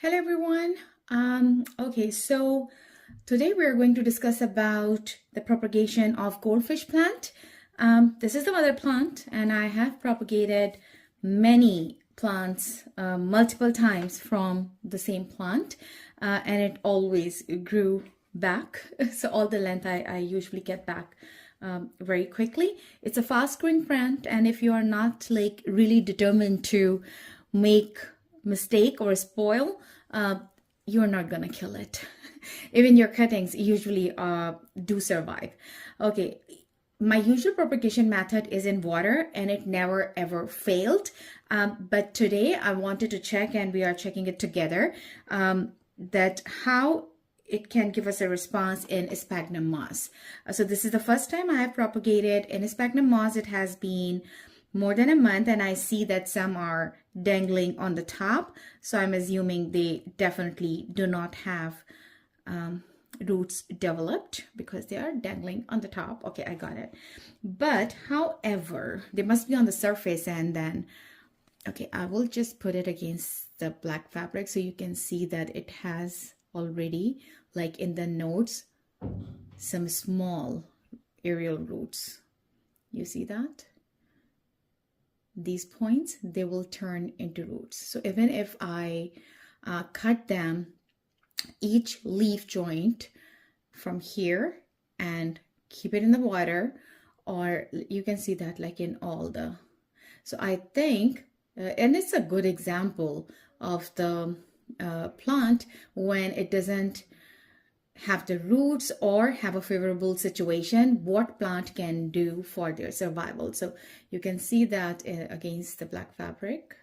Hello everyone. Okay, so today we're going to discuss about the propagation of goldfish plant. This is the mother plant, and I have propagated many plants multiple times from the same plant, and it always grew back. So all the length I usually get back very quickly. It's a fast growing plant, and if you are not like really determined to make mistake or spoil, you're not gonna kill it. Even your cuttings usually do survive. Okay, my usual propagation method is in water, and it never ever failed. But today I wanted to check, and we are checking it together, that how it can give us a response in sphagnum moss. So this is the first time I have propagated in sphagnum moss. It has been more than a month, and I see that some are dangling on the top. So I'm assuming they definitely do not have roots developed because they are dangling on the top. Okay, I got it. But however, they must be on the surface, and then, okay, I will just put it against the black fabric so you can see that it has already, like in the nodes, some small aerial roots. You see that? These points, they will turn into roots. So even if I cut them, each leaf joint from here and keep it in the water, or you can see that like in all the, so I think, and it's a good example of the plant when it doesn't have the roots or have a favorable situation, what plant can do for their survival. So you can see that against the black fabric.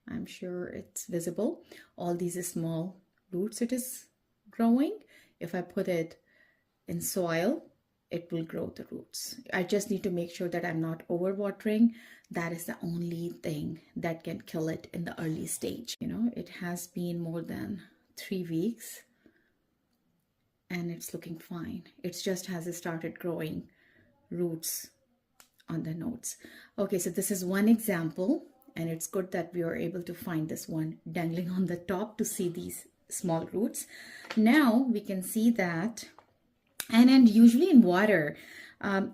I'm sure it's visible. All these small roots it is growing. If I put it in soil, it will grow the roots. I just need to make sure that I'm not overwatering. That is the only thing that can kill it in the early stage. You know, it has been more than 3 weeks. And it's looking fine. It just has started growing roots on the nodes. Okay, so this is one example, and it's good that we are able to find this one dangling on the top to see these small roots. Now we can see that, and usually in water,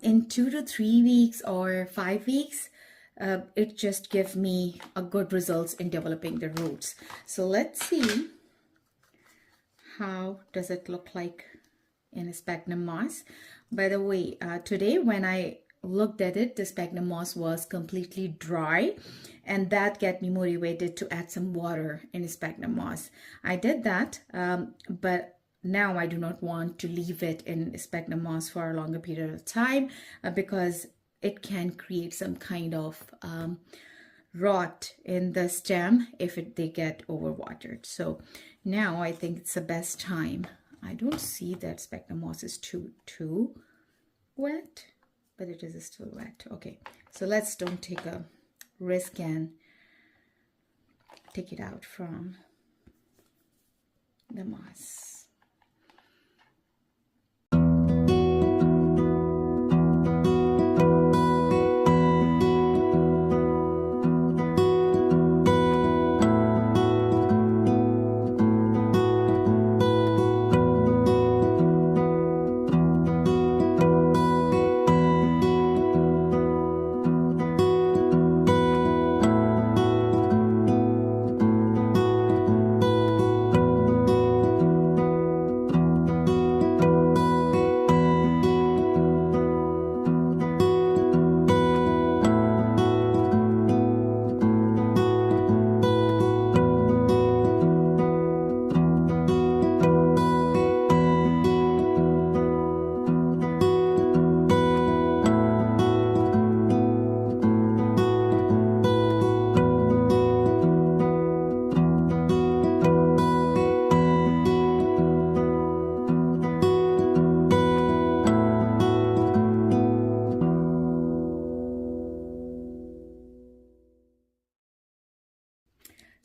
in 2 to 3 weeks or 5 weeks, it just gives me a good results in developing the roots. So let's see. How does it look like in sphagnum moss? By the way, today when I looked at it, the sphagnum moss was completely dry, and that got me motivated to add some water in sphagnum moss. I did that, but now I do not want to leave it in sphagnum moss for a longer period of time because it can create some kind of rot in the stem if they get overwatered. So now I think it's the best time. I don't see that sphagnum moss is too wet, but it is still wet. Okay, so let's don't take a risk and take it out from the moss.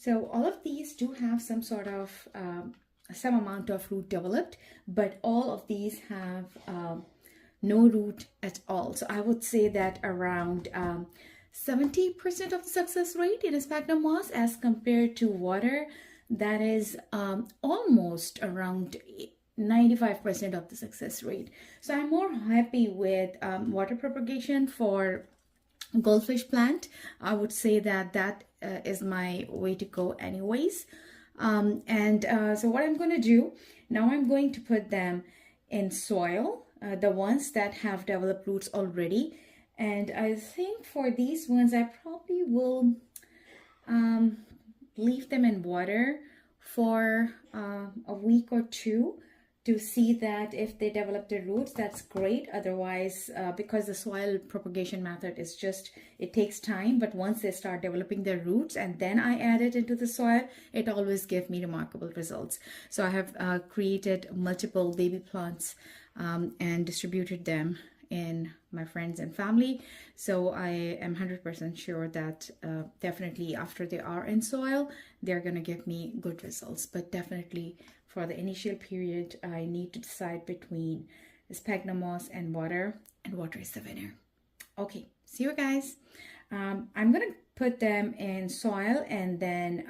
So all of these do have some sort of some amount of root developed, but all of these have no root at all. So I would say that around 70% of the success rate in sphagnum moss as compared to water. that is almost around 95% of the success rate. So I'm more happy with water propagation for goldfish plant. I would say that that is my way to go anyways. So what I'm going to do now, I'm going to put them in soil, the ones that have developed roots already. And I think for these ones, I probably will leave them in water for a week or two to see that if they develop their roots, that's great. Otherwise, because the soil propagation method is just, it takes time, but once they start developing their roots and then I add it into the soil, it always gives me remarkable results. So I have created multiple baby plants and distributed them in my friends and family. So I am 100% sure that definitely after they are in soil, they're going to give me good results. But definitely for the initial period, I need to decide between sphagnum moss and water is the winner. Okay, see you guys. I'm going to put them in soil and then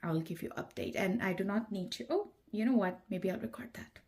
I'll give you update. And I do not need to, oh, you know what? Maybe I'll record that.